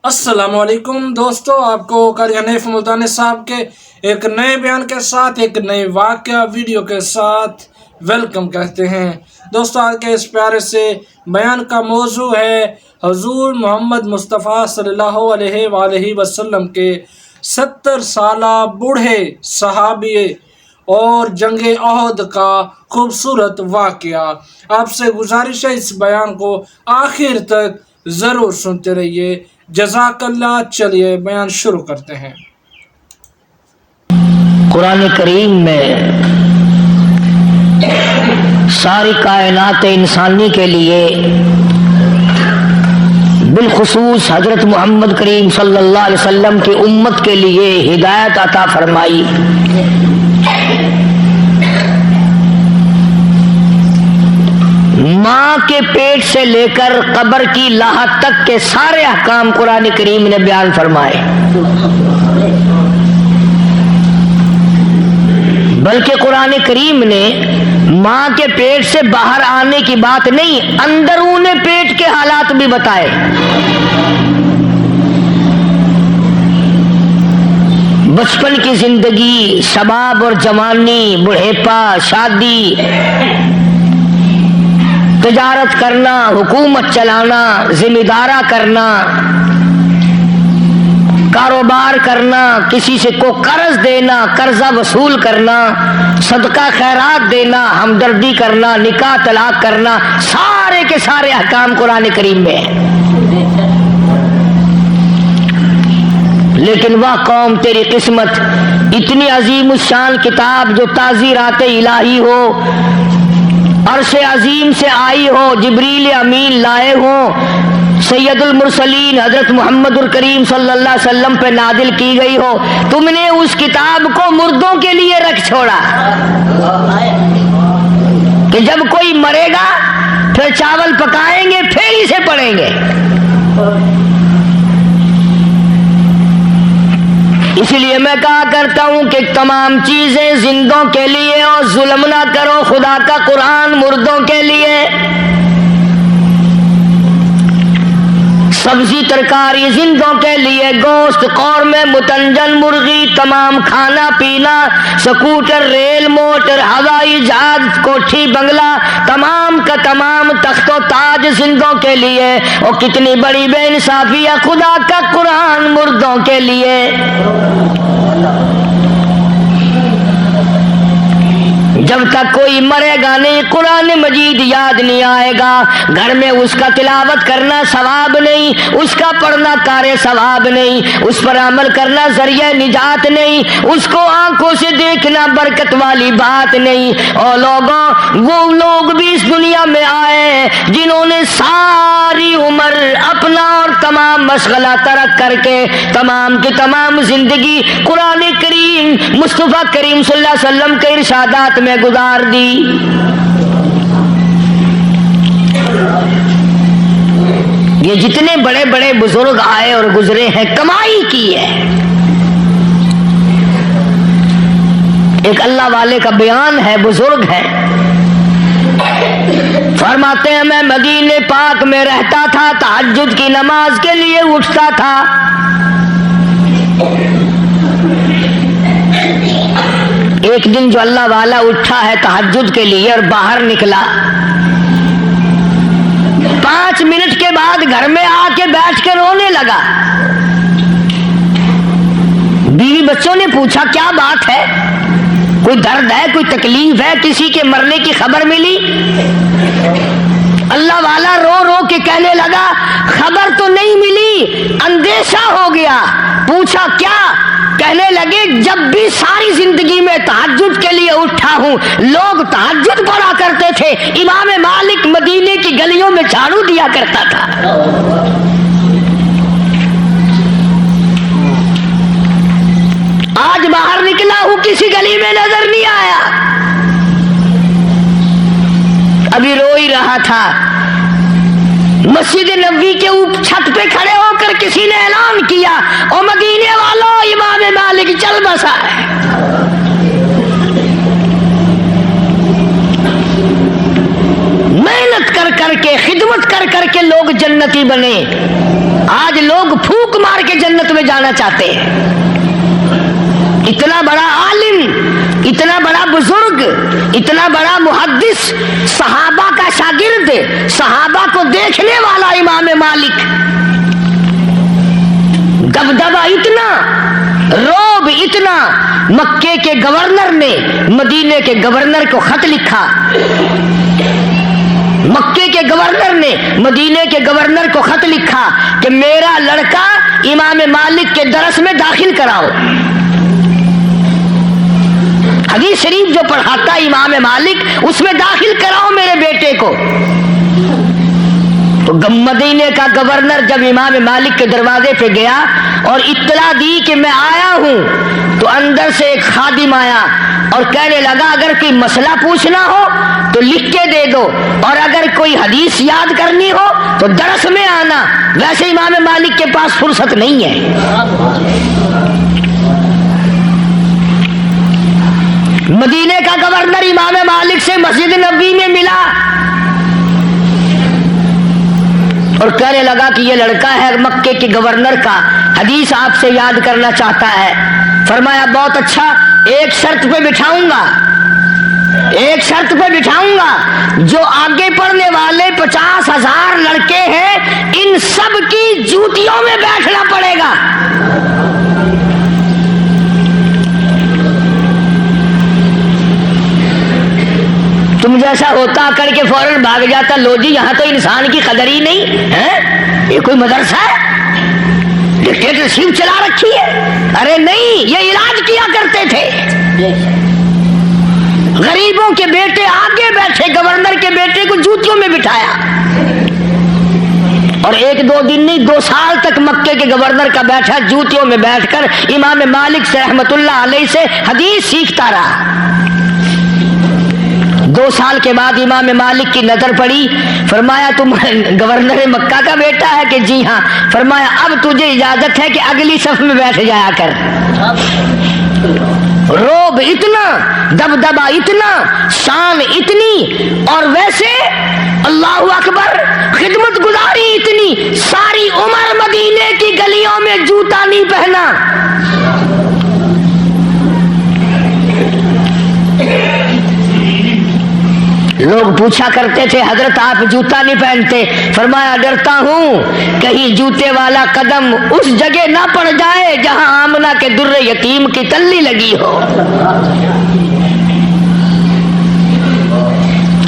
السلام علیکم دوستو، آپ کو قاری حنیف ملتانی صاحب کے ایک نئے بیان کے ساتھ ایک نئے واقعہ ویڈیو کے ساتھ ویلکم کہتے ہیں۔ دوستو، آج کے اس پیارے سے بیان کا موضوع ہے حضور محمد مصطفیٰ صلی اللہ علیہ وآلہ وسلم کے 70 سالہ بوڑھے صحابی اور جنگ احد کا خوبصورت واقعہ۔ آپ سے گزارش ہے اس بیان کو آخر تک ضرور سنتے رہیے، جزاک اللہ۔ چلیے بیان شروع کرتے ہیں۔ قرآن کریم میں ساری کائنات انسانی کے لیے بالخصوص حضرت محمد کریم صلی اللہ علیہ وسلم کی امت کے لیے ہدایت عطا فرمائی۔ ماں کے پیٹ سے لے کر قبر کی لاحت تک کے سارے احکام قرآن کریم نے بیان فرمائے، بلکہ قرآن کریم نے ماں کے پیٹ سے باہر آنے کی بات نہیں، اندرون پیٹ کے حالات بھی بتائے۔ بچپن کی زندگی، شباب اور جوانی، بڑھیپا، شادی، تجارت کرنا، حکومت چلانا، ذمہ دارا کرنا، کاروبار کرنا، کسی سے کو قرض دینا، قرضہ وصول کرنا، صدقہ خیرات دینا، ہمدردی کرنا، نکاح طلاق کرنا، سارے کے سارے احکام قرآن کریم میں ہیں۔ لیکن وہ قوم تیری قسمت، اتنی عظیم الشان کتاب جو تعزیرات الہی ہو، عرش عظیم سے آئی ہو، جبریل امین لائے ہوں، سید المرسلین حضرت محمد الکریم صلی اللہ علیہ وسلم پہ نازل کی گئی ہو، تم نے اس کتاب کو مردوں کے لیے رکھ چھوڑا کہ جب کوئی مرے گا پھر چاول پکائیں گے، پھر اسے پڑھیں گے۔ اس لیے میں کہا کرتا ہوں کہ تمام چیزیں زندوں کے لیے، اور ظلم نہ کرو، خدا کا قرآن مردوں کے لیے۔ سبزی ترکاری زندوں کے لیے، گوشت، قورمے، متنجن، مرغی، تمام کھانا پینا، سکوٹر، ریل، موٹر، ہوائی جہاز، کوٹھی، بنگلہ، تمام کا تمام تخت و تاج زندوں کے لیے۔ اور کتنی بڑی بے انصافی ہے، خدا کا قرآن مردوں کے لیے۔ جب تک کوئی مرے گا نہیں، قرآن مجید یاد نہیں آئے گا، گھر میں اس کا تلاوت کرنا ثواب نہیں، اس کا پڑھنا کارے ثواب نہیں، اس پر عمل کرنا ذریعہ نجات نہیں، اس کو آنکھوں سے دیکھنا برکت والی بات نہیں۔ اور لوگوں، وہ لوگ بھی اس دنیا میں آئے جنہوں نے ساری عمر اپنا اور تمام مشغلہ ترک کر کے تمام کی تمام زندگی قرآن کریم مصطفیٰ کریم صلی اللہ علیہ وسلم کے ارشادات میں گزار دی۔ یہ جتنے بڑے بڑے بزرگ آئے اور گزرے ہیں، کمائی کی ہے۔ ایک اللہ والے کا بیان ہے، بزرگ ہے، فرماتے ہیں میں مدینے پاک میں رہتا تھا، تہجد کی نماز کے لیے اٹھتا تھا۔ ایک دن جو اللہ والا اٹھا ہے تہجد کے لیے اور باہر نکلا، 5 منٹ کے بعد گھر میں آ کے بیٹھ کے رونے لگا۔ بیوی بچوں نے پوچھا کیا بات ہے، کوئی درد ہے، کوئی تکلیف ہے، کسی کے مرنے کی خبر ملی؟ اللہ والا رو رو کے کہنے لگا خبر تو نہیں ملی، اندیشہ ہو گیا۔ پوچھا کیا؟ کہنے لگے جب بھی ساری زندگی میں تہجد کے لیے اٹھا ہوں، لوگ تہجد پڑھا کرتے تھے، امام مالک مدینے کی گلیوں میں جھاڑو دیا کرتا تھا، آج باہر نکلا ہوں کسی گلی میں نظر نہیں آیا۔ ابھی رو ہی رہا تھا، مسجد نبوی کے اوپر چھت پہ کھڑے ہو کر کسی نے اعلان کیا، او مدینے والوں، امام مالک چل بسا ہے۔ محنت کر کر کے خدمت کر کر کے لوگ جنتی بنے. آج لوگ پھونک مار کے جنت میں جانا چاہتے ہیں. اتنا بڑا عالم، اتنا بڑا بزرگ، اتنا بڑا محدث، صحابہ کا شاگرد، صحابہ کو دیکھنے والا امام مالک، دبدبہ اتنا، روب اتنا. مکے کے گورنر نے مدینے کے گورنر کو خط لکھا، مکے کے گورنر نے مدینے کے گورنر کو خط لکھا کہ میرا لڑکا امام مالک کے درس میں داخل کراؤ. حدیث شریف جو پڑھاتا امام مالک اس میں داخل کراؤ میرے بیٹے کو. تو مدینے کا گورنر جب امام مالک کے دروازے پہ گیا اور اطلاع دی کہ میں آیا ہوں، تو اندر سے ایک خادم آیا اور کہنے لگا اگر کوئی مسئلہ پوچھنا ہو تو لکھ کے دے دو، اور اگر کوئی حدیث یاد کرنی ہو تو درس میں آنا، ویسے امام مالک کے پاس فرصت نہیں ہے. مدینے کا گورنر امام مالک سے مسجد نبوی میں ملا اور کہنے لگا کہ یہ لڑکا ہے مکے کے گورنر کا، حدیث آپ سے یاد کرنا چاہتا ہے. فرمایا بہت اچھا، ایک شرط پہ بٹھاؤں گا، ایک شرط پہ بٹھاؤں گا، جو آگے پڑھنے والے 50,000 لڑکے ہیں ان سب کی جوتیوں میں بیٹھنا پڑے گا. تم جیسا ہوتا کر کے فوراً بھاگ جاتا، لو جی یہاں تو انسان کی قدر ہی نہیں ہے، یہ کوئی مدرسہ ہے، ڈکٹیٹرشپ چلا رکھی ہے. ارے نہیں، یہ علاج کیا کرتے تھے. غریبوں کے بیٹے آگے بیٹھے، گورنر کے بیٹے کو جوتیوں میں بٹھایا. اور 1-2 دن نہیں، 2 سال تک مکے کے گورنر کا بیٹھا جوتیوں میں بیٹھ کر امام مالک سے رحمت اللہ علیہ سے حدیث سیکھتا رہا. 2 سال کے بعد امام مالک کی نظر پڑی، فرمایا تم گورنر مکہ کا بیٹا ہے کہ جی ہاں. فرمایا اب تجھے اجازت ہے کہ اگلی صف میں بیٹھ جایا کر. روب اتنا، دبدبہ اتنا، شان اتنی، اور ویسے اللہ اکبر خدمت گزاری اتنی. ساری عمر مدینے کی گلیوں میں جوتا نہیں پہنا. لوگ پوچھا کرتے تھے حضرت آپ جوتا نہیں پہنتے. فرمایا ڈرتا ہوں کہیں جوتے والا قدم اس جگہ نہ پڑ جائے جہاں آمنہ کے در یتیم کی تلی لگی ہو.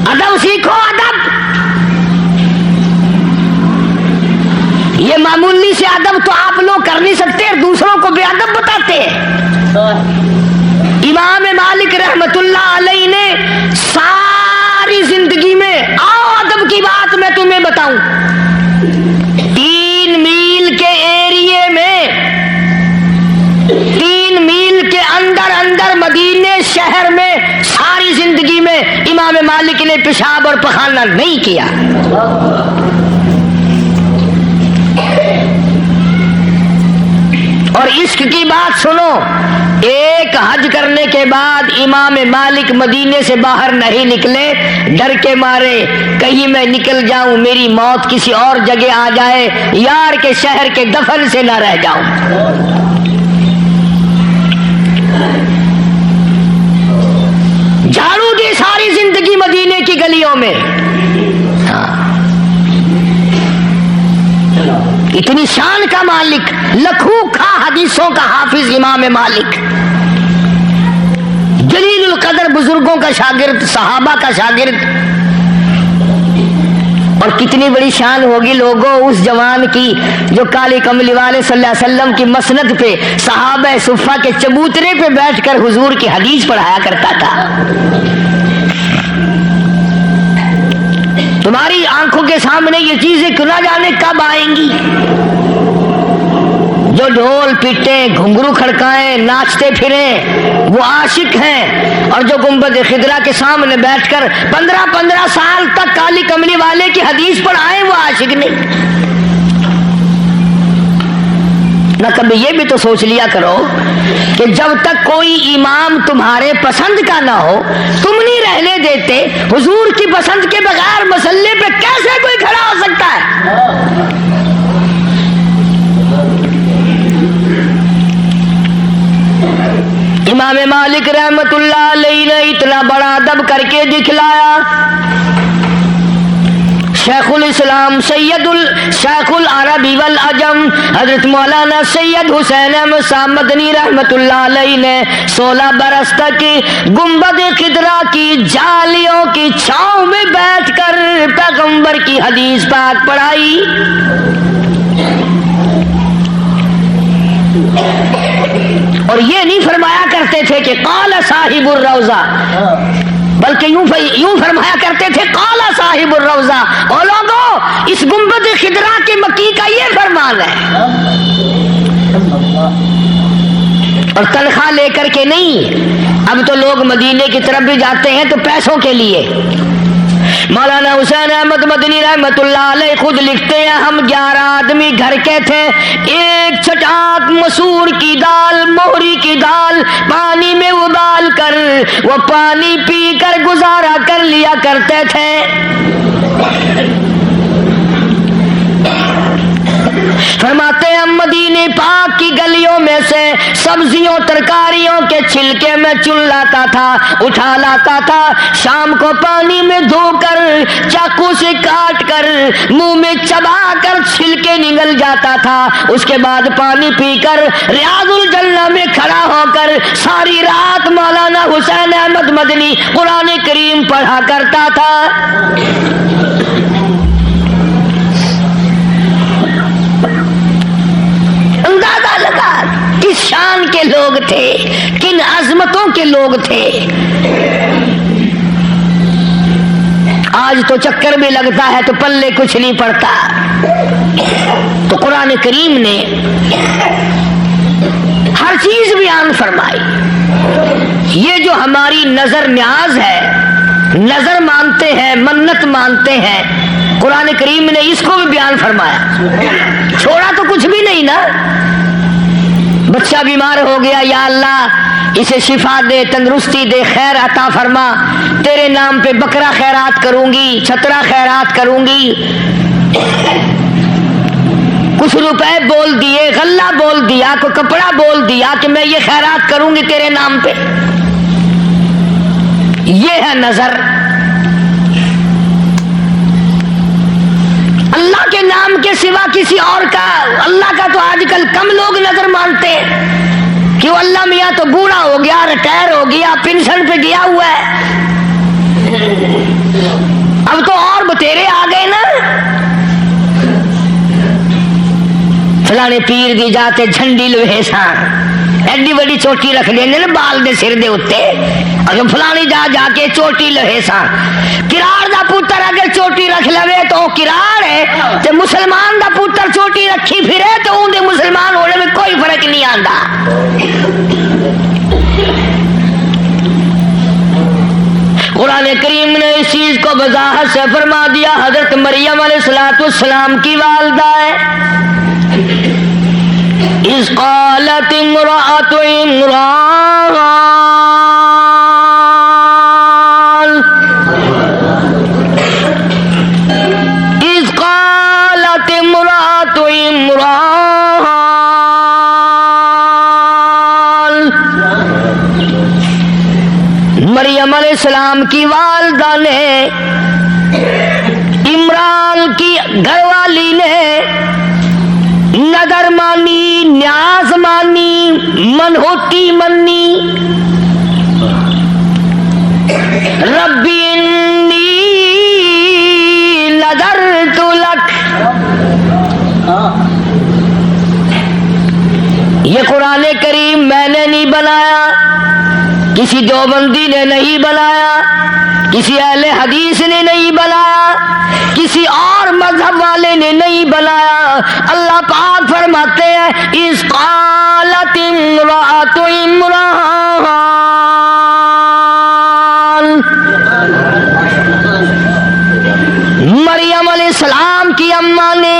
ادب سیکھو، ادب. یہ معمولی سے ادب تو آپ لوگ کر نہیں سکتے، دوسروں کو بے ادب بتاتے ہیں. امام مالک رحمت اللہ علیہ نے ساری زندگی میں، آؤ ادب کی بات میں تمہیں بتاؤں، 3 میل کے ایریے میں، 3 میل کے اندر مدینے شہر میں ساری زندگی میں امام مالک نے پیشاب اور پخانہ نہیں کیا. اور عشق کی بات سنو، ایک حج کرنے کے بعد امام مالک مدینے سے باہر نہیں نکلے، ڈر کے مارے کہیں میں نکل جاؤں میری موت کسی اور جگہ آ جائے، یار کے شہر کے دفن سے نہ رہ جاؤں. جھاڑو دی ساری زندگی مدینے کی گلیوں میں. اتنی شان کا مالک، لکھوں کھا حدیثوں کا حافظ امام مالک، جلیل القدر بزرگوں کا شاگرد، صحابہ کا شاگرد. اور کتنی بڑی شان ہوگی لوگوں اس جوان کی جو کالی کملی والے صلی اللہ علیہ وسلم کی مسند پہ، صحابہ صفہ کے چبوترے پہ بیٹھ کر حضور کی حدیث پڑھایا کرتا تھا. تمہاری آنکھوں کے سامنے یہ چیزیں کیوں نہ جانے کب آئیں گی. جو ڈھول پیٹیں، گھنگرو کھڑکائیں، ناچتے پھریں وہ عاشق ہیں، اور جو گنبد خضرا کے سامنے بیٹھ کر 15 سال تک کالی کملی والے کی حدیث پڑھائیں وہ عاشق نہیں. نہ کبھی یہ بھی تو سوچ لیا کرو کہ جب تک کوئی امام تمہارے پسند کا نہ ہو تم نہیں رہنے دیتے، حضور کی پسند کے بغیر مسلے پہ کیسے کوئی کھڑا ہو سکتا ہے؟ امام مالک رحمت اللہ علیہ نے اتنا بڑا ادب کر کے دکھلایا۔ شیخ الاسلام شیخ العربی والعجم حضرت مولانا سید حسین احمد صاحب مدنی رحمت اللہ علیہ نے 16 برس تک گنبد خضرا کی جالیوں کی چھاؤں میں بیٹھ کر پیغمبر کی حدیث پاک پڑھائی۔ اور یہ نہیں فرمایا کرتے تھے کہ قال صاحب الروضہ، بلکہ یوں فرمایا کرتے تھے قال صاحب الروضہ۔ اور لوگوں، اس گنبد خضرا کے مکی کا یہ فرمان ہے، اور تنخواہ لے کر کے نہیں۔ اب تو لوگ مدینے کی طرف بھی جاتے ہیں تو پیسوں کے لیے۔ مولانا حسین احمد مدنی رحمت اللہ علیہ خود لکھتے ہیں، ہم 11 آدمی گھر کے تھے، ایک چھٹاک مسور کی دال، موہری کی دال پانی میں ابال کر وہ پانی پی کر گزارا کر لیا کرتے تھے۔ فرماتے ہیں ہم مدینے پاک کی گلیوں میں سے سبزیوں ترکاریوں کے چھلکے میں چن لاتا تھا، اٹھا لاتا تھا، شام کو پانی میں دھو کر چاقو سے کاٹ کر منہ میں چبا کر چھلکے نگل جاتا تھا۔ اس کے بعد پانی پی کر ریاض الجنہ میں کھڑا ہو کر ساری رات مولانا حسین احمد مدنی قرآن کریم پڑھا کرتا تھا۔ اندازہ لگا کس شان کے لوگ تھے، کن عظمتوں کے لوگ تھے۔ آج تو چکر بھی لگتا ہے تو پلے کچھ نہیں پڑتا۔ تو قرآن کریم نے ہر چیز بیان فرمائی۔ یہ جو ہماری نظر نیاز ہے، نظر مانتے ہیں، منت مانتے ہیں، قرآن کریم نے اس کو بھی بیان فرمایا، چھوڑا تو کچھ بھی نہیں نا۔ بچہ بیمار ہو گیا، یا اللہ اسے شفا دے، تندرستی دے، خیر عطا فرما، تیرے نام پہ بکرا خیرات کروں گی، چھترا خیرات کروں گی۔ کچھ روپے بول دیے، غلہ بول دیا، کوئی کپڑا بول دیا کہ میں یہ خیرات کروں گی تیرے نام پہ۔ یہ ہے نظر۔ اللہ کے نام کے سوا کسی اور کا، اللہ کا تو آج کل کم لوگ نظر مانتے ہیں کہ وہ اللہ میاں تو بوڑھا ہو گیا، ریٹائر ہو گیا، پینشن پہ گیا ہوا ہے۔ اب تو اور بتیرے آ گئے نا، فلانے پیر دی جاتے جھنڈی لوہے سان ایڈی بڑی چوٹی رکھ لینے نا بال دے سر دے اتے، اگر فلانی جا کے چوٹی لوہے سان۔ کرار دا پوتر اگر چوٹی رکھ لوے تو کرار ہے، تے مسلمان دا پوتر چوٹی رکھی پھرے تو ان دے مسلمان ہونے میں کوئی فرق نہیں آندا۔ قرآن کریم نے اس چیز کو وضاحت سے فرما دیا۔ حضرت مریم علیہ السلام کی والدہ ہے، اذ قالت امرأة عمران، اذ قالت امرأة عمران، مریم علیہ السلام کی والدہ نے، عمران کی گھر والی نے نظر مانی، نیاز مانی، منہوتی منی۔ ربی انی نذرت لک، یہ قرآن کریم میں نے نہیں بنایا، کسی دیوبندی نے نہیں بنایا، کسی اہل حدیث نے نہیں بنایا، کسی اور مذہب والے نے نہیں بنایا۔ اللہ پاک فرماتے ہیں اذ قالت امرأة عمران، مریم علیہ السلام کی اماں نے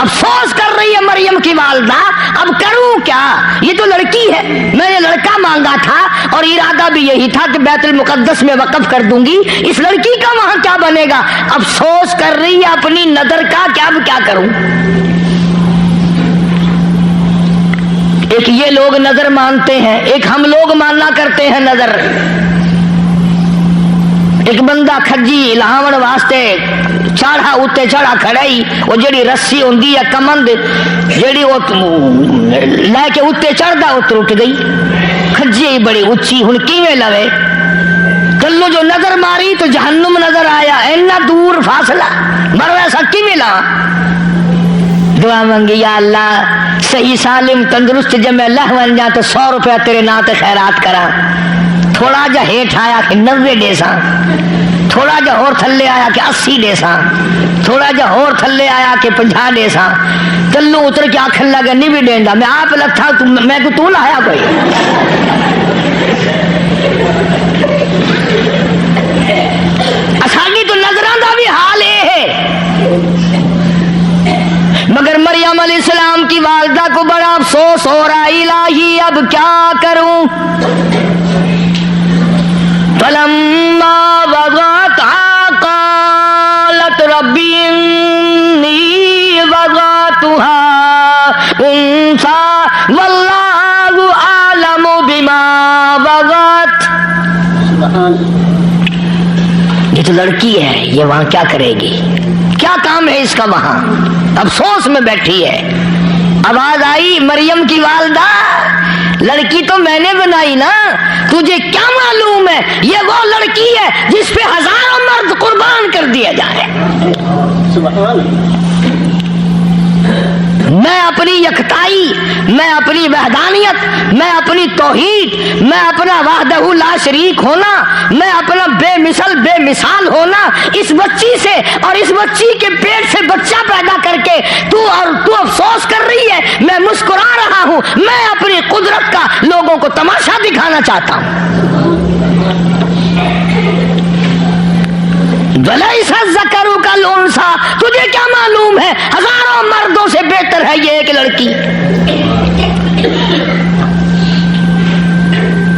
افسوس کر رہی ہے مریم کی والدہ، اب کروں کیا، یہ تو لڑکی ہے، میں نے لڑکا مانگا تھا اور ارادہ بھی یہی تھا کہ بیت المقدس میں وقف کر دوں گی، اس لڑکی کا وہاں کیا بنے گا، افسوس کر رہی ہے اپنی نظر کا کہ اب کیا کروں۔ ایک یہ لوگ نظر مانتے ہیں، ایک ہم لوگ ماننا کرتے ہیں نظر۔ ایک بندہ کھجی لاون واسطے چاڑھا اتنے چڑھا کھڑائی، وہ جڑی رسی ہوندی ہے کمند جڑی وہ لے کے اتنے چڑھدا وہ ٹوٹ گئی، کھجی بڑی اچھی، ہن کیویں لوے، کلو جو نظر ماری تو جہنم نظر آیا، اینا دور فاصلہ، مر ایسا کیویں لا۔ دعا منگی یا اللہ صحیح سالم تندرست جب میں لہون جا تو 100 روپیہ تیرے نا تے خیرات کرا، تھوڑا جا ہیٹ آیا کہ 90 دے ساں، تھوڑا جا اور تھلے آیا کہ 80 دے ساں، تھوڑا جا اور تھلے آیا کہ 50 دے ساں، کلو اتر کے آکھن لگا نہیں بھی دیندا، میں آپ لتھا میں کو تو لایا کوئی۔ اساڈی تو نظراں دا بھی حال ہے، مگر مریم علیہ السلام کی والدہ کو بڑا افسوس ہو رہا، الہی اب کیا کروں۔ فلما وضعتها قالت رب إني وضعتها أنثى والله أعلم بما وضعت۔ یہ تو لڑکی ہے، یہ وہاں کیا کرے گی، کیا کام ہے اس کا وہاں، افسوس میں بیٹھی ہے۔ آواز آئی مریم کی والدہ، لڑکی تو میں نے بنائی نا، تجھے کیا معلوم ہے یہ وہ لڑکی ہے جس پہ ہزاروں مرد قربان کر دیا جائے۔ میں اپنی یکتائی، میں اپنی وحدانیت، میں اپنی توحید، میں اپنا وحدہ لا شریک ہونا، میں اپنا بے مثال ہونا اس بچی سے اور اس بچی کے پیٹ سے بچہ پیدا کر کے تو افسوس کر رہی ہے، میں مسکرا رہا ہوں، میں اپنی قدرت کا لوگوں کو تماشا دکھانا چاہتا ہوں۔ وَلَيْسَ الذَّكَرُ كَالْأُنثَىٰ، تجھے کیا معلوم ہے ہزاروں مردوں سے بہتر ہے یہ ایک لڑکی۔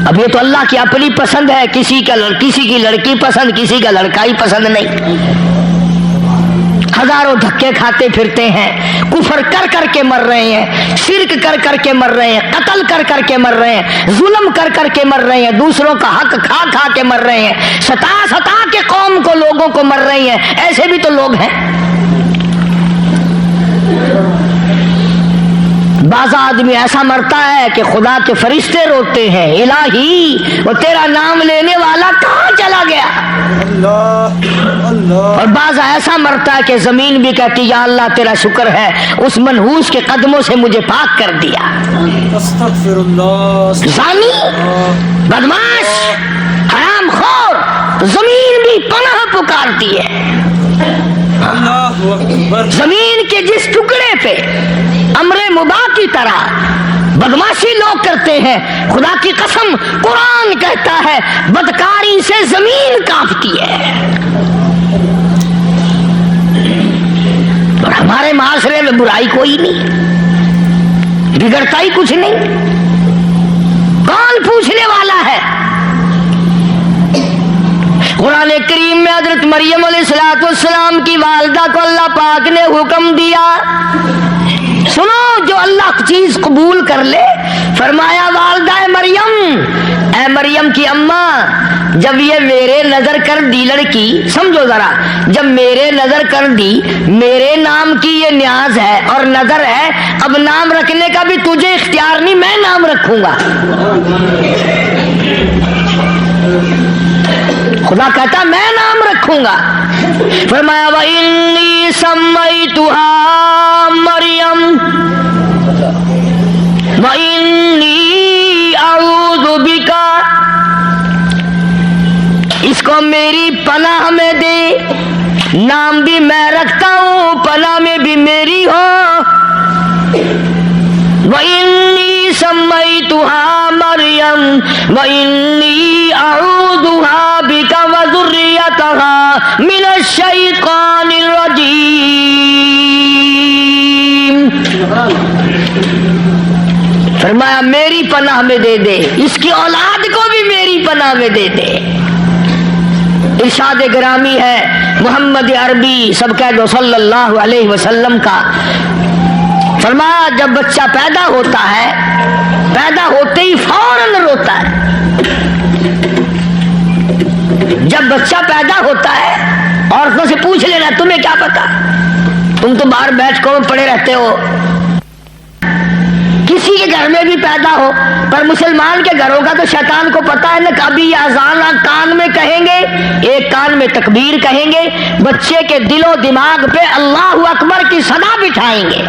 اب یہ تو اللہ کی اپنی پسند ہے، کسی کی لڑکی پسند، کسی کا لڑکا ہی پسند نہیں۔ ہزاروں دھکے کھاتے پھرتے ہیں، کفر کر کر کے مر رہے ہیں، شرک کر کر کے مر رہے ہیں، قتل کر کر کے مر رہے ہیں، ظلم کر کر کے مر رہے ہیں، دوسروں کا حق کھا کھا کے مر رہے ہیں، ستا کے قوم کو لوگوں کو مر رہی ہیں، ایسے بھی تو لوگ ہیں۔ بعض آدمی ایسا مرتا ہے کہ خدا کے فرشتے روتے ہیں، الہی وہ تیرا نام لینے والا کہاں چلا گیا۔ اور بعض ایسا مرتا ہے کہ زمین بھی کہتی یا اللہ تیرا شکر ہے اس منحوس کے قدموں سے مجھے پاک کر دیا۔ استغفر اللہ۔ زانی، بدماش، حرام خور، زمین بھی پناہ پکارتی ہے۔ زمین کے جس ٹکڑے پہ امر مباح کی طرح بدماشی لوگ کرتے ہیں، خدا کی قسم قرآن کہتا ہے بدکاری سے زمین کانپتی ہے۔ اور ہمارے معاشرے میں برائی کوئی نہیں، بگڑتا ہی کچھ نہیں، کون پوچھنے والا ہے؟ قرآن کریم میں حضرت مریم علیہ السلام کی والدہ کو اللہ پاک نے حکم دیا، سنو جو اللہ چیز قبول کر لے، فرمایا والدہ اے مریم کی اماں، جب یہ میرے نظر کر دی لڑکی، سمجھو ذرا، جب میرے نظر کر دی، میرے نام کی یہ نیاز ہے اور نظر ہے، اب نام رکھنے کا بھی تجھے اختیار نہیں، میں نام رکھوں گا۔ خدا کہتا میں نام رکھوں گا۔ فرمایا وَإِنِّي سَمَّيْتُهَا مَرْيَمَ وَإِنِّي أَعُوذُ بِكَ، اس کو میری پناہ میں دے، نام بھی میں رکھتا ہوں، پناہ میں بھی میری ہو۔ وَإِنِّي سَمَّيْتُهَا مَرْيَمَ وَإِنِّي أَعُوذُهَا بِكَ وَذُرِّيَّتَهَا مِنَ الشَّيْطَانِ الرَّجِيمِ۔ فرمایا میری پناہ میں دے دے، اس کی اولاد کو بھی میری پناہ میں دے دے۔ ارشاد گرامی ہے محمد عربی سب کہہ دو صلی اللہ علیہ وسلم کا، فرمایا جب بچہ پیدا ہوتا ہے، پیدا ہوتے ہی فوراً روتا ہے۔ جب بچہ پیدا ہوتا ہے، عورتوں سے پوچھ لینا تمہیں کیا پتا، تم تو باہر بیٹھ کر پڑے رہتے ہو، کسی کے گھر میں بھی پیدا ہو، پر مسلمان کے گھروں کا تو شیطان کو پتا ہے نا، کبھی یہ اذان کان میں کہیں گے، ایک کان میں تکبیر کہیں گے، بچے کے دل و دماغ پہ اللہ اکبر کی صدا بٹھائیں گے،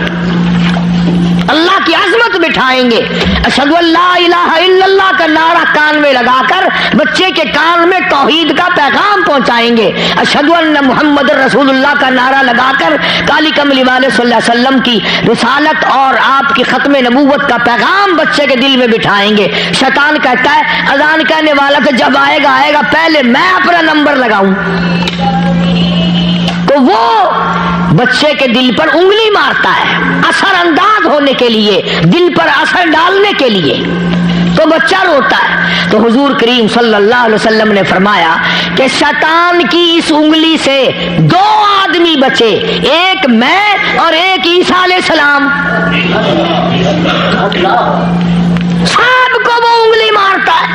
اللہ کی عظمت بٹھائیں گے، اشہدو ان لا الہ الا اللہ کا نعرہ کان میں لگا کر بچے کے کان میں توحید کا پیغام پہنچائیں گے، اشہدو ان محمد رسول اللہ کا نعرہ لگا کر کالی کملی والے صلی اللہ علیہ وسلم کی رسالت اور آپ کی ختم نبوت کا پیغام بچے کے دل میں بٹھائیں گے۔ شیطان کہتا ہے اذان کہنے والا تو جب آئے گا پہلے میں اپنا نمبر لگاؤں، تو وہ بچے کے دل پر انگلی مارتا ہے اثر انداز ہونے کے لیے، دل پر اثر ڈالنے کے لیے، تو بچہ روتا ہے۔ تو حضور کریم صلی اللہ علیہ وسلم نے فرمایا کہ شیطان کی اس انگلی سے دو آدمی بچے، ایک میں اور ایک عیسیٰ علیہ السلام، سب کو وہ انگلی مارتا ہے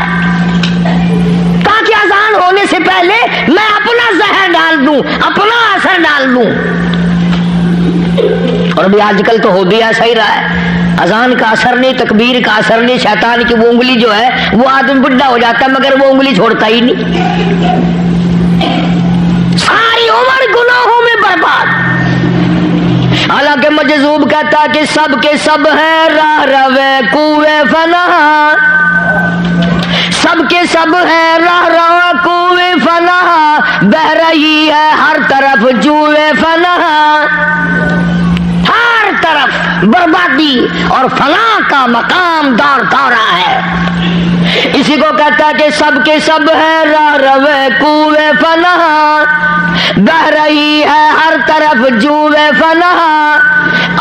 تاکہ اذان ہونے سے پہلے میں اپنا زہر ڈال دوں، اپنا اثر ڈال دوں۔ اور ابھی آج کل تو ہو بھی ایسا ہی رہا ہے، اذان کا اثر نہیں، تکبیر کا اثر نہیں، شیطان کی وہ انگلی جو ہے وہ آدمی بڈھا ہو جاتا ہے مگر وہ انگلی چھوڑتا ہی نہیں، ساری عمر گناہوں میں برباد۔ حالانکہ مجذوب کہتا کہ سب کے سب ہیں راہ روے کوئے فنا، سب کے سب ہیں راہ رواں کوئے فنا، بہ رہی ہے ہر طرف جوئے فنا، ہر طرف بربادی اور فلاں کا مقام دار دورہ ہے۔ اسی کو کہتا ہے کہ سب کے سب ہیں راہ روے کوئے فنا، بہ رہی ہے ہر طرف جوئے فنا،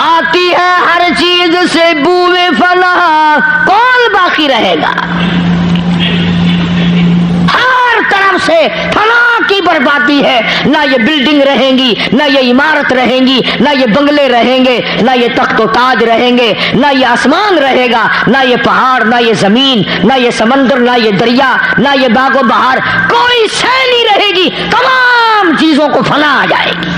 آتی ہے ہر چیز سے بوئے فنا، کون باقی رہے گا؟ طرف سے فلاں کی بربادی ہے، نہ یہ بلڈنگ رہیں گی، نہ یہ عمارت رہیں گی، نہ یہ بنگلے رہیں گے، نہ یہ تخت و تاج رہیں گے، نہ یہ آسمان رہے گا، نہ یہ پہاڑ، نہ یہ زمین، نہ یہ سمندر، نہ یہ دریا، نہ یہ باغ و بہار، کوئی شے نہیں رہے گی، تمام چیزوں کو فنا آ جائے گی۔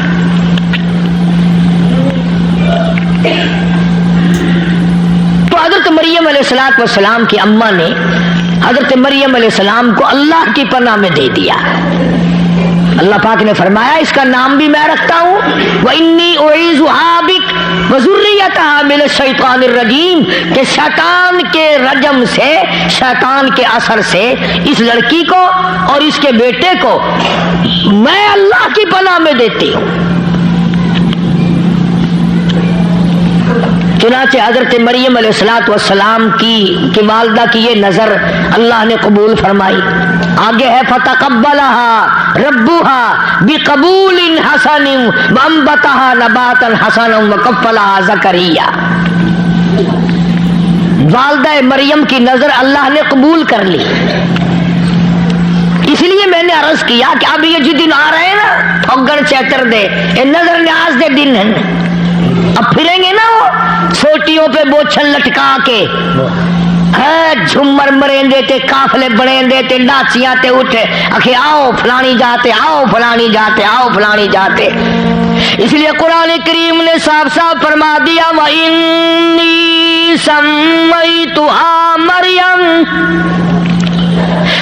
تو حضرت مریم علیہ السلام کی اماں نے حضرت مریم علیہ السلام کو اللہ کی پناہ میں دے دیا۔ اللہ پاک نے فرمایا اس کا نام بھی میں رکھتا ہوں، وَإِنِّي أُعِيذُهَا بِكَ وَذُرِّيَّتَهَا مِنَ الشَّيْطَانِ الرَّجِيمِ، کہ شیطان کے رجم سے، شیطان کے اثر سے اس لڑکی کو اور اس کے بیٹے کو میں اللہ کی پناہ میں دیتی ہوں۔ چنانچہ حضرت مریم علیہ السلام کی والدہ کی یہ نظر اللہ نے قبول فرمائی۔ آگے ہے فَتَقَبَّلَهَا رَبُّهَا بِقَبُولٍ حَسَنٍ وَأَنبَتَهَا نَبَاتًا حَسَنًا وَكَفَّلَهَا زَكَرِيَّا۔ والدہ مریم کی نظر اللہ نے قبول کر لی۔ اس لیے میں نے عرض کیا کہ اب یہ جو دن آ رہے ہیں نا، پھگڑ چیتر دے، یہ نظر نیاز دے دن ہیں، اب پھریں گے نا وہ سوٹیوں پہ بوچھل لٹکا کے، جھمر مرین دیتے، کافلے بڑھیں دیتے، ناچیاں تے اٹھے، اکھے آؤ فلانی جاتے، آؤ فلانی جاتے، آؤ فلانی جاتے۔ اس لیے قرآن کریم نے صاف صاف فرما دیا وَإِنِّي سَمَّيْتُهَا مَرْيَمَ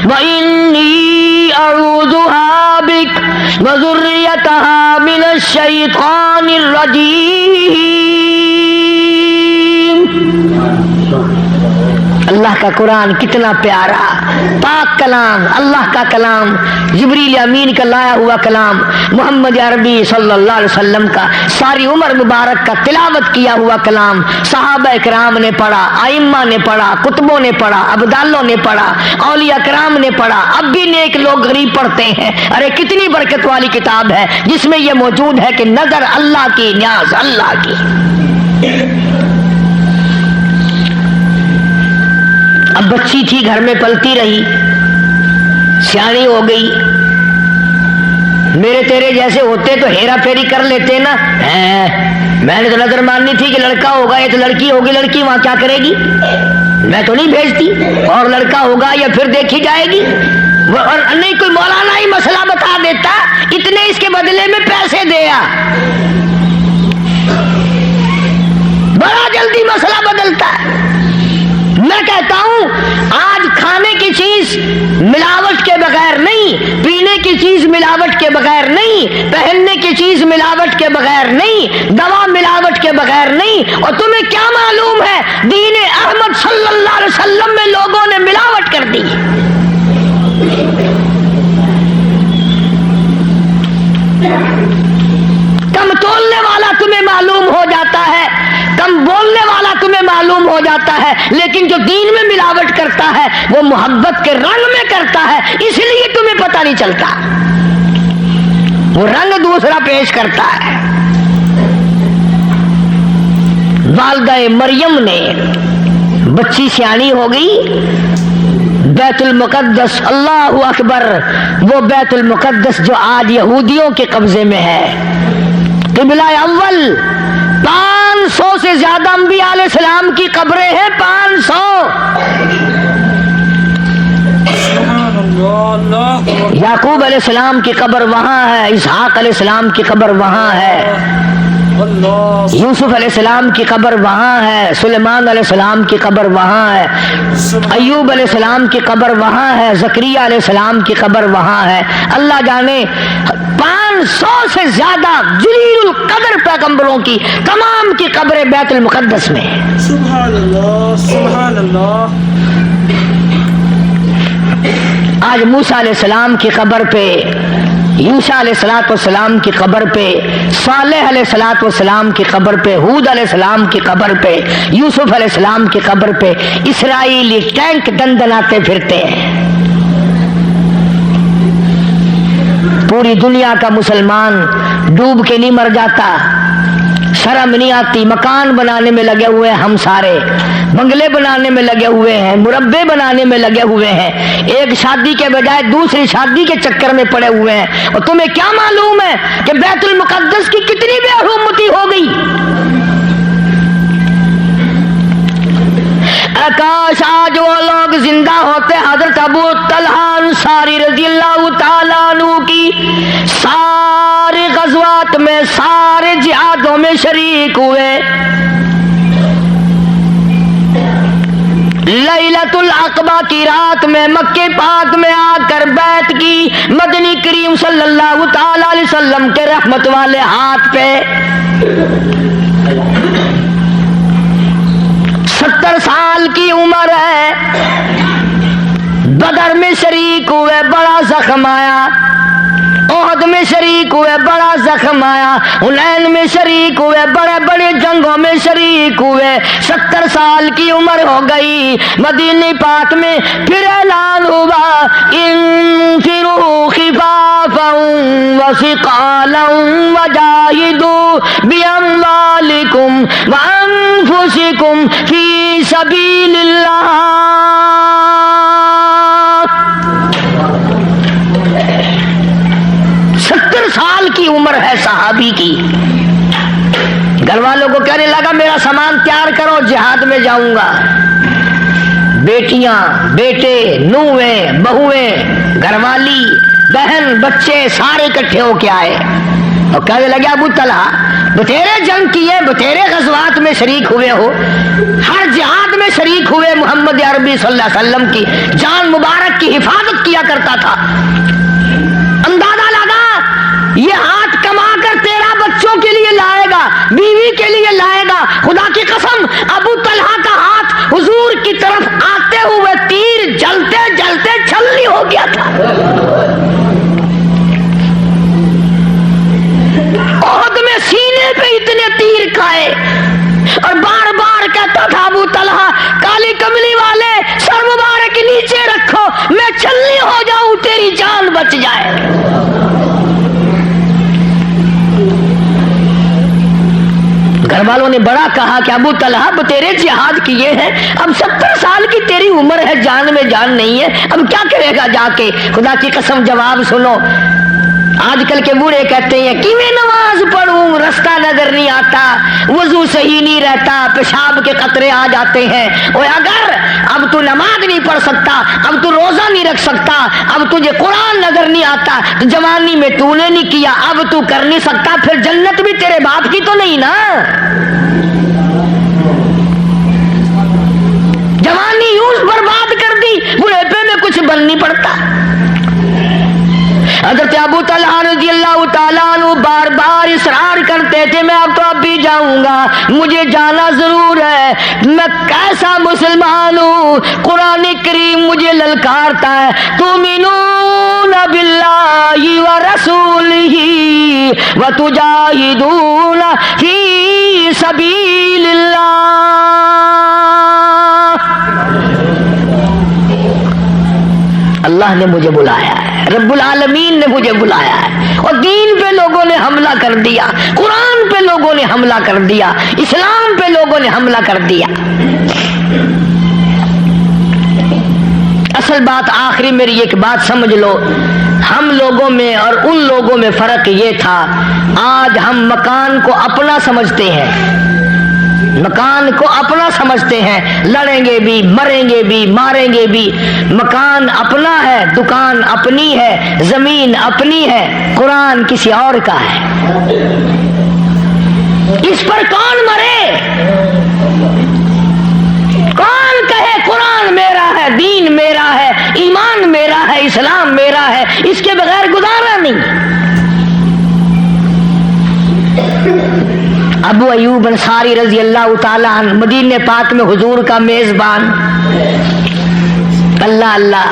وَإِنِّي أَعُوذُهَا بِكَ وَذُرِّيَّتَهَا مِنَ الشَّيْطَانِ الرَّجِيمِ۔ اللہ کا قرآن کتنا پیارا پاک کلام، اللہ کا کلام، جبریل امین کا لایا ہوا کلام، محمد عربی صلی اللہ علیہ وسلم کا ساری عمر مبارک کا تلاوت کیا ہوا کلام، صحابہ کرام نے پڑھا، ائمہ نے پڑھا، کتبوں نے پڑھا، ابدالوں نے پڑھا، اولیاء کرام نے پڑھا، اب بھی نیک لوگ غریب پڑھتے ہیں۔ ارے کتنی برکت والی کتاب ہے جس میں یہ موجود ہے کہ نظر اللہ کی، نیاز اللہ کی۔ اب بچی تھی گھر میں پلتی رہی، سیانی ہو گئی، میرے تیرے جیسے ہوتے تو ہیرا پھیری کر لیتے نا، میں نے تو نظر ماننی تھی کہ لڑکا ہوگا یا تو لڑکی ہوگی، لڑکی وہاں کیا کرے گی، میں تو نہیں بھیجتی، اور لڑکا ہوگا یا پھر دیکھی جائے گی، اور نہیں کوئی مولانا ہی مسئلہ بتا دیتا، اتنے اس کے بدلے میں پیسے دیا، بڑا جلدی مسئلہ بدلتا ہے۔ میں کہتا ہوں آج کھانے کی چیز ملاوٹ کے بغیر نہیں، پینے کی چیز ملاوٹ کے بغیر نہیں، پہننے کی چیز ملاوٹ کے بغیر نہیں، دوا ملاوٹ کے بغیر نہیں، اور تمہیں کیا معلوم ہے دین احمد صلی اللہ علیہ وسلم میں لوگوں نے ملاوٹ کر دی۔ کم تولنے والا تمہیں معلوم ہو جاتا ہے، کم بولنے والا تمہیں معلوم ہو جاتا ہے، لیکن جو دین میں ملاوٹ کرتا ہے وہ محبت کے رنگ میں کرتا ہے، اس لیے تمہیں پتہ نہیں چلتا، وہ رنگ دوسرا پیش کرتا ہے۔ والدہ مریم نے، بچی سیانی ہو گئی، بیت المقدس، اللہ اکبر، وہ بیت المقدس جو آج یہودیوں کے قبضے میں ہے، قبلہ اول، 500 سے زیادہ انبیاء علیہ السلام کی قبریں ہیں، 500۔ یعقوب علیہ السلام کی قبر وہاں ہے، اسحاق علیہ السلام کی قبر وہاں ہے، یوسف علیہ السلام کی قبر وہاں ہے، سلیمان علیہ السلام کی قبر وہاں ہے، ایوب علیہ السلام کی قبر وہاں ہے، زکریا علیہ السلام کی قبر وہاں ہے، اللہ جانے 500 سے زیادہ جلیل القدر پیغمبروں کی تمام کی قبریں بیت المقدس میں ہیں۔ سبحان اللہ، سبحان اللہ۔ آج موسیٰ علیہ السلام کی قبر پہ، یوشع علیہ السلام کی قبر پہ، صالح علیہ السلام کی قبر پہ، ہود علیہ السلام کی قبر پہ، یوسف علیہ السلام کی قبر پہ اسرائیلی ٹینک دندناتے پھرتے ہیں۔ پوری دنیا کا مسلمان ڈوب کے نہیں مر جاتا، شرم نہیں آتی، مکان بنانے میں لگے ہوئے ہیں، ہم سارے بنگلے بنانے میں لگے ہوئے ہیں، مربع بنانے میں لگے ہوئے ہیں، ایک شادی کے بجائے دوسری شادی کے چکر میں پڑے ہوئے ہیں، اور تمہیں کیا معلوم ہے کہ بیت المقدس کی کتنی بے حرمتی ہو گئی۔ کاش آج وہ لوگ زندہ ہوتے، حضرت ابو طلحہ انصاری رضی اللہ تعالیٰ عنہ کی سارے غزوات میں، سارے جہادوں میں شریک ہوئے، لیلۃ العقبہ کی رات میں مکہ پاک میں آ کر بیعت کی، مدنی کریم صلی اللہ تعالی علیہ وسلم کے رحمت والے ہاتھ پہ 70 سال کی عمر ہے، بدر میں شریک ہوئے، بڑا زخم آیا، احد میں شریک ہوئے، بڑا زخم آیا، حنین میں شریک ہوئے، بڑے بڑے جنگوں میں شریک ہوئے، 70 سال کی عمر ہو گئی، مدینہ پاک میں پھر اعلان ہوا، انفروا خفافا وثقالا وجاہدوا باموالکم وانفسکم فی سبیل اللہ۔ 70 سال کی عمر ہے صحابی کی، گھر والوں کو کہنے لگا میرا سامان تیار کرو، جہاد میں جاؤں گا، بیٹیاں، بیٹے، نویں، بہویں، گھر والی، بہن، بچے سارے اکٹھے ہو کے آئے اور کہنے لگے ابو طلحہ بتیرے جنگ کیے، بتیرے غزوات میں شریک ہوئے ہو، ہر جہاد میں شریک ہوئے، محمد عربی صلی اللہ علیہ وسلم کی جان مبارک کی حفاظت کیا کرتا تھا، اندازہ لگا یہ ہاتھ کما کر تیرا بچوں کے لیے لائے گا، بیوی کے لیے لائے گا، خدا کی قسم ابو طلحہ کا ہاتھ حضور کی طرف آتے ہوئے تیر جلتے جلتے چھلنی ہو گیا تھا۔ احد میں سینے پہ اتنے تیر کھائے اور بار بار کہتا تھا ابو طلحہ کالی کملی والے سر مبارک نیچے رکھو، میں چھلنی ہو جاؤں، تیری جان بچ جائے۔ گھر والوں نے بڑا کہا کہ ابو طلحہ بتیرے جہاد کیے ہیں، اب 70 سال کی تیری عمر ہے، جان میں جان نہیں ہے، اب کیا کرے گا جا کے؟ خدا کی قسم جواب سنو، آج کل کے بوڑھے کہتے ہیں کہ میں نماز پڑھوں، رستہ نظر نہیں آتا، وضو صحیح نہیں رہتا، پیشاب کے قطرے آ جاتے ہیں۔ اور اگر اب تو نماز نہیں پڑھ سکتا، اب تو روزہ نہیں رکھ سکتا، اب تجھے قرآن نظر نہیں آتا، تو جوانی میں تو نے نہیں کیا، اب تو کر نہیں سکتا، پھر جنت بھی تیرے باپ کی تو نہیں نا۔ جوانی یوں برباد کر دی، بڑھاپے میں کچھ بن نہیں پڑتا۔ حضرت ابو طلحہ رضی اللہ تعالیٰ عنہ بار بار اصرار کرتے تھے میں اب تو اب بھی جاؤں گا، مجھے جانا ضرور ہے، میں کیسا مسلمان ہوں، قرآن کریم مجھے للکارتا ہے، تؤمنون باللہ ورسولہ وتجاہدون فی سبیل اللہ۔ اللہ نے مجھے بلایا ہے، رب العالمین نے مجھے بلایا ہے، اور دین پہ لوگوں نے حملہ کر دیا، قرآن پہ لوگوں نے حملہ کر دیا، اسلام پہ لوگوں نے حملہ کر دیا۔ اصل بات آخری میری ایک بات سمجھ لو، ہم لوگوں میں اور ان لوگوں میں فرق یہ تھا، آج ہم مکان کو اپنا سمجھتے ہیں، مکان کو اپنا سمجھتے ہیں، لڑیں گے بھی، مریں گے بھی، ماریں گے بھی، مکان اپنا ہے، دکان اپنی ہے، زمین اپنی ہے، قرآن کسی اور کا ہے، اس پر کون مرے؟ کون کہے قرآن میرا ہے، دین میرا ہے، ایمان میرا ہے، اسلام میرا ہے، اس کے بغیر گزارا نہیں۔ ابو ایوب انصاری رضی اللہ تعالیٰ عنہ مدینہ پاک میں حضور کا میزبان، اللہ اللہ،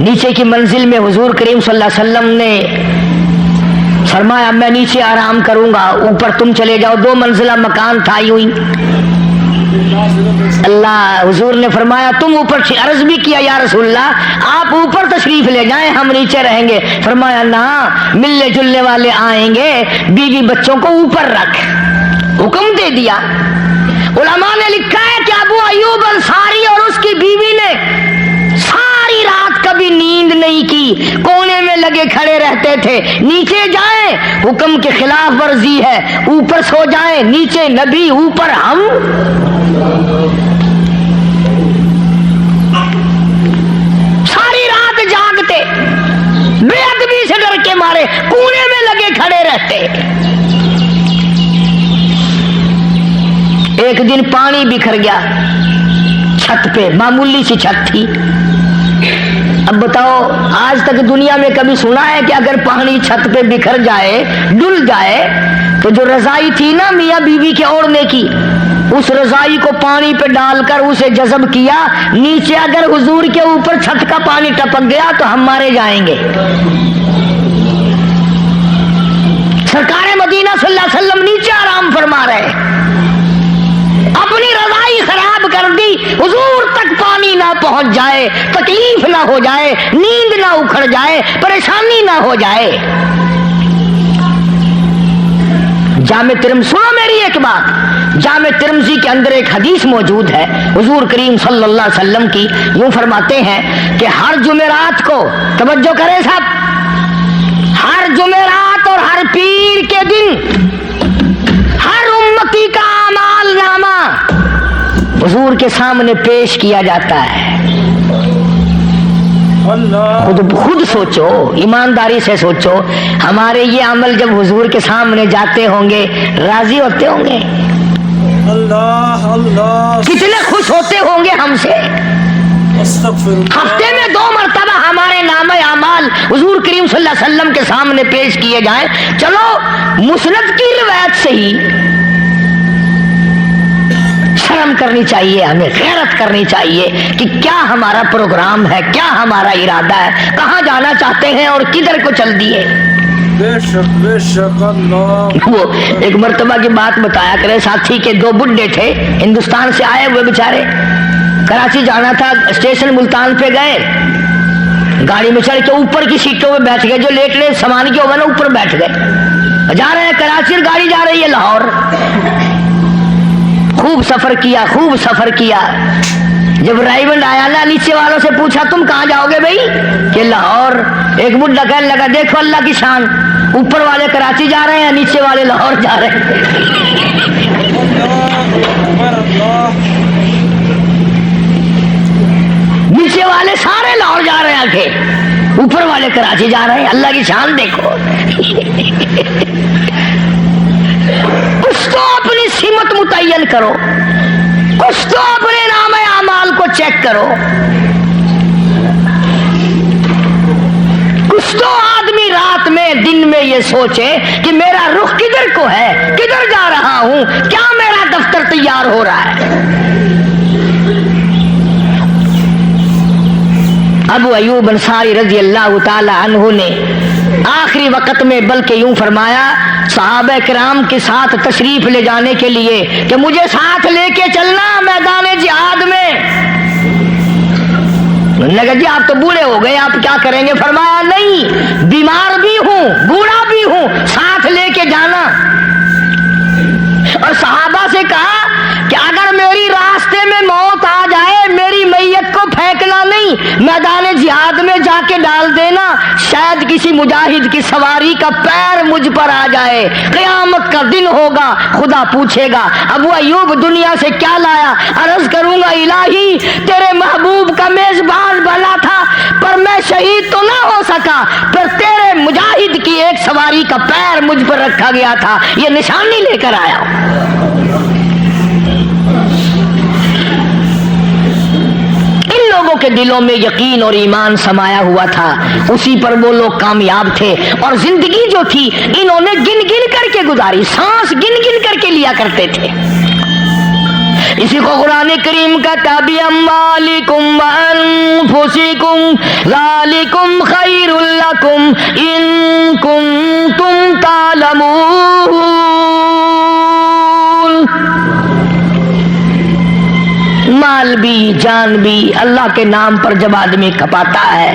نیچے کی منزل میں حضور کریم صلی اللہ علیہ وسلم نے فرمایا میں نیچے آرام کروں گا، اوپر تم چلے جاؤ، 2 منزلہ مکان تھا یوں ہی۔ اللہ حضور نے فرمایا تم اوپر، عرض بھی کیا یا رسول اللہ آپ اوپر تشریف لے جائیں، ہم نیچے رہیں گے۔ فرمایا نہ، ملنے جلنے والے آئیں گے، بیوی بچوں کو اوپر رکھ، حکم دے دیا۔ علماء نے لکھا ہے کہ ابو ایوب انصاری اور اس کی بیوی نے ساری رات کبھی نیند نہیں کی، کونے میں لگے کھڑے رہتے تھے، نیچے جائیں حکم کے خلاف ورزی ہے، اوپر سو جائیں، نیچے نبی اوپر ہم۔ ساری رات جاگتے، بے ادبی سے ڈر کے مارے کونے میں لگے کھڑے رہتے۔ ایک دن پانی بکھر گیا چھت پہ، معمولی سی چھت تھی۔ اب بتاؤ آج تک دنیا میں کبھی سنا ہے کہ اگر پانی چھت پہ بکھر جائے، ڈل جائے، تو جو رضائی تھی نا میاں بیوی کے اوڑھنے کی، اس رضائی کو پانی پہ ڈال کر اسے جذب کیا، نیچے اگر حضور کے اوپر چھت کا پانی ٹپک گیا تو ہم مارے جائیں گے۔ سرکار مدینہ صلی اللہ علیہ وسلم نیچے آرام فرما رہے، اپنی رضائی خراب کر دی، حضور تک پانی نہ پہنچ جائے، تکلیف نہ ہو جائے، نیند نہ اکھڑ جائے، پریشانی نہ ہو جائے۔ جامع ترمذی، سنو میری ایک بات، جامع ترمذی کے اندر ایک حدیث موجود ہے حضور کریم صلی اللہ علیہ وسلم کی، یوں فرماتے ہیں کہ ہر جمعرات کو، توجہ کریں صاحب، ہر جمعرات اور ہر پیر کے دن ہر امتی کا اعمال نامہ حضور کے سامنے پیش کیا جاتا ہے۔ خود سوچو، ایمانداری سے سوچو، ہمارے یہ عمل جب حضور کے سامنے جاتے ہوں گے راضی ہوتے ہوں گے؟ اللہ اللہ، کتنے خوش ہوتے ہوں گے ہم سے۔ ہفتے میں 2 مرتبہ ہمارے نام اعمال حضور کریم صلی اللہ علیہ وسلم کے سامنے پیش کیے جائیں، چلو مسند کی روایت سے ہی شرم کرنی چاہیے، ہمیں غیرت کرنی چاہیے کہ کیا ہمارا پروگرام ہے، کیا ہمارا ارادہ ہے، کہاں جانا چاہتے ہیں اور کدھر کو چل دیے۔ بے شک بے شک اللہ۔ وہ ایک مرتبہ کی بات بتایا کرے، ساتھی کے 2 بڈھے تھے، ہندوستان سے آئے ہوئے بیچارے، کراچی جانا تھا، اسٹیشن ملتان پہ گئے، گاڑی میں چڑھ کے اوپر کی سیٹوں میں بیٹھ گئے، جو لیٹنے سامان کے ہوگا نا اوپر بیٹھ گئے، جا رہے ہیں کراچی اور گاڑی جا رہی ہے لاہور. خوب سفر کیا، خوب سفر کیا. جب رائیونڈ آیا نا نیچے والوں سے پوچھا تم کہاں جاؤ گے بھائی؟ کہ لاہور. ایک بڈھا کہنے لگا دیکھو اللہ کی شان، اوپر والے کراچی جا رہے ہیں، نیچے والے لاہور جا رہے ہیں. نیچے والے سارے لاہور جا رہے ہیں، اوپر والے کراچی جا رہے ہیں. اللہ کی شان دیکھو. کچھ تو اپنی سمت متعین کرو، کچھ تو اپنے نام اعمال کو چیک کرو. کچھ تو آدمی رات میں دن میں یہ سوچے کہ میرا رخ کدھر کو ہے، کدھر جا رہا ہوں، کیا میرا دفتر تیار ہو رہا ہے. ابو ایوب انصاری رضی اللہ تعالی عنہ نے آخری وقت میں بلکہ یوں فرمایا صحابہ کرام کے ساتھ تشریف لے جانے کے لیے کہ مجھے ساتھ لے کے چلنا میدان جہاد میں. نے کہا جی آپ تو بوڑھے ہو گئے، آپ کیا کریں گے؟ فرمایا نہیں، بیمار بھی ہوں، بوڑھا بھی ہوں، ساتھ لے کے جانا. اور صحابہ سے کہا کہ اگر میری راستے میں موت آ جائے، میری میت کو پھینکنا نہیں، میدان جہاد میں جا کے ڈال دینا. شاید کسی مجاہد کی سواری کا پیر مجھ پر آ جائے، قیامت کا دن ہوگا، خدا پوچھے گا ابو ایوب دنیا سے کیا لایا؟ عرض کروں گا الہی تیرے محبوب کا میزبان بنا تھا پر میں شہید تو نہ ہو سکا، پر تیرے مجاہد کی ایک سواری کا پیر مجھ پر رکھا گیا تھا، یہ نشانی لے کر آیا. لوگوں کے دلوں میں یقین اور ایمان سمایا ہوا تھا، اسی پر وہ لوگ کامیاب تھے. اور زندگی جو تھی انہوں نے گن گن کر کے گزاری، سانس گن گن کر کے لیا کرتے تھے. اسی کو قرآن کریم کا تابعمالکم وانفسکم ذالکم خیر لکم ان کنتم تعلمون. مال بھی جان بھی اللہ کے نام پر جب آدمی کھپاتا ہے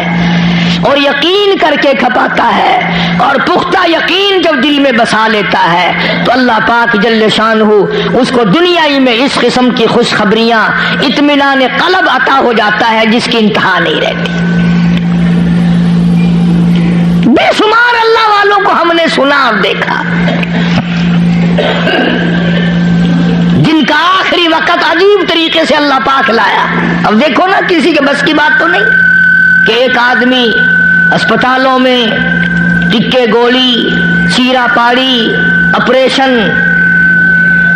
اور یقین کر کے کھپاتا ہے اور پختہ یقین جب دل میں بسا لیتا ہے تو اللہ پاک جل شانہ اس کو دنیائی میں اس قسم کی خوشخبریاں اطمینان قلب عطا ہو جاتا ہے جس کی انتہا نہیں رہتی. بے شمار اللہ والوں کو ہم نے سنا اور دیکھا جن کا آخری وقت عجیب طریقے سے اللہ پاک لایا. اب دیکھو نا کسی کے بس کی بات تو نہیں کہ ایک آدمی اسپتالوں میں ٹکے گولی، چیرا پاڑی، آپریشن،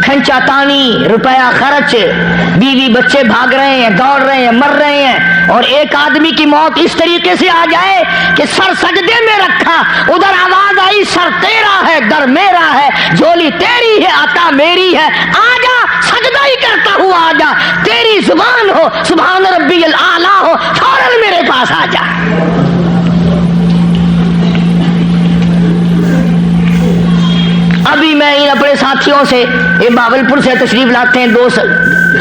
کھنچا تانی، روپیہ خرچ، بیوی بچے بھاگ رہے ہیں، دوڑ رہے ہیں، مر رہے ہیں، اور ایک آدمی کی موت اس طریقے سے آ جائے کہ سر سجدے میں رکھا، ادھر آواز آئی سر تیرا ہے در میرا ہے، جھولی تیری ہے عطا میری ہے، آ جا سجدہ ہی کرتا ہوا آ جا، تیری زبان ہو سبحان ربی الاعلیٰ ہو، فوراً میرے پاس آ جا. ابھی میں ان اپنے ساتھیوں سے یہ باولپور سے تشریف لاتے ہیں دوست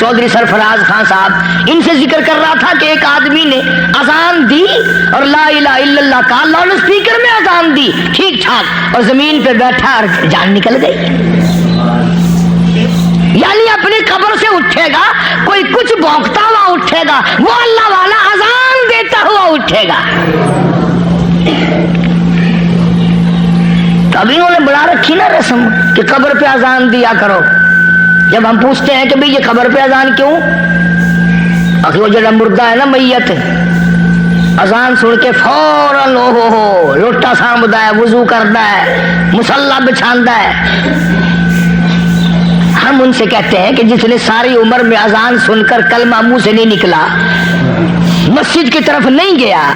چودھری سرفراز خان صاحب، ان سے ذکر کر رہا تھا کہ ایک آدمی نے اذان دی اور لا الہ الا اللہ کا لاؤڈ اسپیکر میں اذان دی ٹھیک ٹھاک اور زمین پہ بیٹھا اور جان نکل گئی. یعنی اپنی قبر سے اٹھے گا، کوئی کچھ بھونکتا ہوا اٹھے گا، وہ اللہ والا اذان دیتا ہوا اٹھے گا. اب انہوں نے بڑا رکھی نا رسم کہ قبر پہ اذان دیا کرو. جب ہم پوچھتے ہیں کہ بھئی یہ قبر پہ اذان کیوں؟ آخر وہ جڑا مردہ ہے نا میت، اذان سن کے فوراً ہو لوٹا سانبدا ہے، وضو کرتا ہے، مصلی بچھاندا ہے. ہم ان سے کہتے ہیں کہ جس نے ساری عمر میں اذان سن کر کلمہ منہ سے نہیں نکلا، مسجد کی طرف نہیں گیا،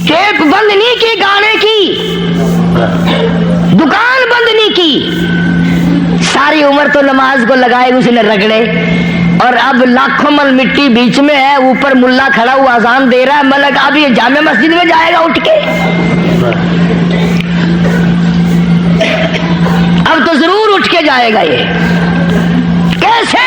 ٹیپ بند نہیں کی گانے کی، دکان بند نہیں کی، ساری عمر تو نماز کو لگائے اس نے رگڑے، اور اب لاکھوں من مٹی بیچ میں ہے، اوپر ملا کھڑا ہوا اذان دے رہا ہے، میں نے کہا اب یہ جامع مسجد میں جائے گا اٹھ کے؟ اب تو ضرور اٹھ کے جائے گا. یہ کیسے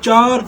4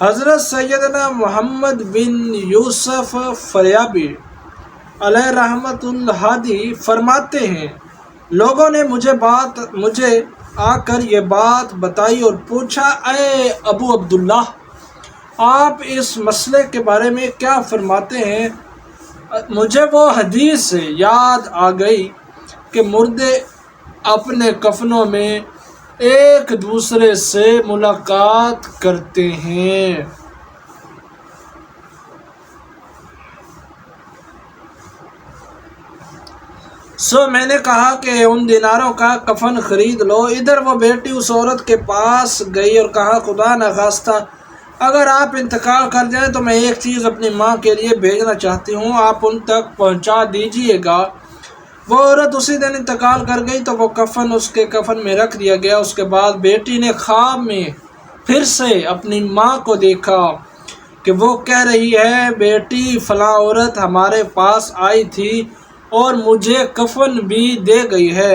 حضرت سیدنا محمد بن یوسف فریابی علیہ رحمت الہادی فرماتے ہیں، لوگوں نے مجھے آ کر یہ بات بتائی اور پوچھا، اے ابو عبداللہ، آپ اس مسئلے کے بارے میں کیا فرماتے ہیں؟ مجھے وہ حدیث یاد آ گئی کہ مردے اپنے کفنوں میں ایک دوسرے سے ملاقات کرتے ہیں۔ میں نے کہا کہ ان دیناروں کا کفن خرید لو۔ ادھر وہ بیٹی اس عورت کے پاس گئی اور کہا، خدا نخواستہ اگر آپ انتقال کر جائیں تو میں ایک چیز اپنی ماں کے لیے بھیجنا چاہتی ہوں، آپ ان تک پہنچا دیجئے گا۔ وہ عورت اسی دن انتقال کر گئی تو وہ کفن اس کے کفن میں رکھ دیا گیا۔ اس کے بعد بیٹی نے خواب میں پھر سے اپنی ماں کو دیکھا کہ وہ کہہ رہی ہے، بیٹی فلاں عورت ہمارے پاس آئی تھی اور مجھے کفن بھی دے گئی ہے،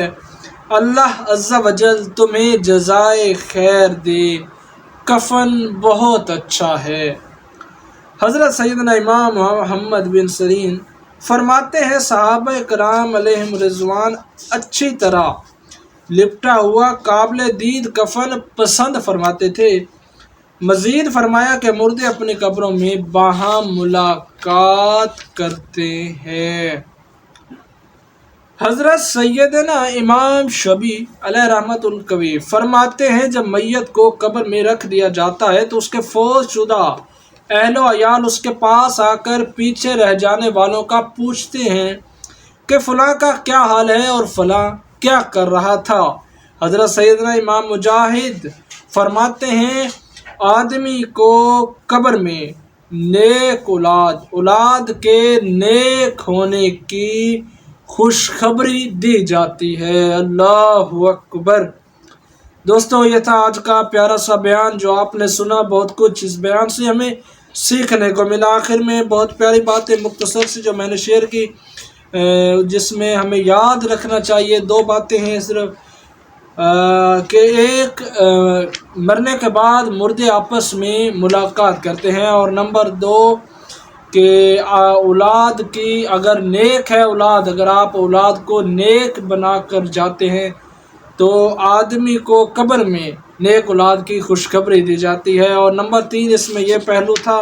اللہ عز و جل تمہیں جزائے خیر دے، کفن بہت اچھا ہے۔ حضرت سیدنا امام محمد بن سیرین فرماتے ہیں، صحابہ کرام علیہم رضوان اچھی طرح لپٹا ہوا قابل دید کفن پسند فرماتے تھے۔ مزید فرمایا کہ مردے اپنی قبروں میں باہم ملاقات کرتے ہیں۔ حضرت سیدنا امام شبی علیہ رحمت القوی فرماتے ہیں، جب میت کو قبر میں رکھ دیا جاتا ہے تو اس کے فوت شدہ اہل و عیال اس کے پاس آ کر پیچھے رہ جانے والوں کا پوچھتے ہیں کہ فلاں کا کیا حال ہے اور فلاں کیا کر رہا تھا۔ حضرت سیدنا امام مجاہد فرماتے ہیں، آدمی کو قبر میں نیک اولاد کے نیک ہونے کی خوشخبری دی جاتی ہے۔ اللہ اکبر۔ دوستو، یہ تھا آج کا پیارا سا بیان جو آپ نے سنا۔ بہت کچھ اس بیان سے ہمیں سیکھنے کو ملا۔ آخر میں بہت پیاری باتیں مختصر سی جو میں نے شیئر کی، جس میں ہمیں یاد رکھنا چاہیے دو باتیں ہیں صرف، کہ ایک مرنے کے بعد مردے آپس میں ملاقات کرتے ہیں، اور نمبر دو کہ اولاد کی اگر نیک ہے اولاد، اگر آپ اولاد کو نیک بنا کر جاتے ہیں تو آدمی کو قبر میں نیک اولاد کی خوشخبری دی جاتی ہے۔ اور نمبر 3 اس میں یہ پہلو تھا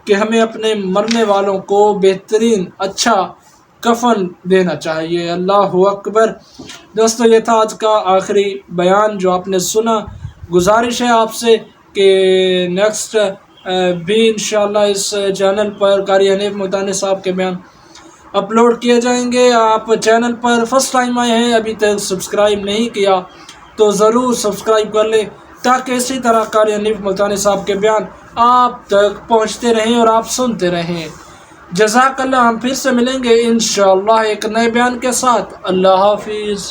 کہ ہمیں اپنے مرنے والوں کو بہترین اچھا کفن دینا چاہیے۔ اللہ اکبر۔ دوستو، یہ تھا آج کا آخری بیان جو آپ نے سنا۔ گزارش ہے آپ سے کہ نیکسٹ بھی انشاءاللہ اس چینل پر قاری حنیف ملتانی صاحب کے بیان اپلوڈ کیے جائیں گے۔ آپ چینل پر فرسٹ ٹائم آئے ہیں، ابھی تک سبسکرائب نہیں کیا تو ضرور سبسکرائب کر لیں تاکہ اسی طرح قاری حنیف ملتانی صاحب کے بیان آپ تک پہنچتے رہیں اور آپ سنتے رہیں۔ جزاک اللہ۔ ہم پھر سے ملیں گے انشاءاللہ ایک نئے بیان کے ساتھ۔ اللہ حافظ۔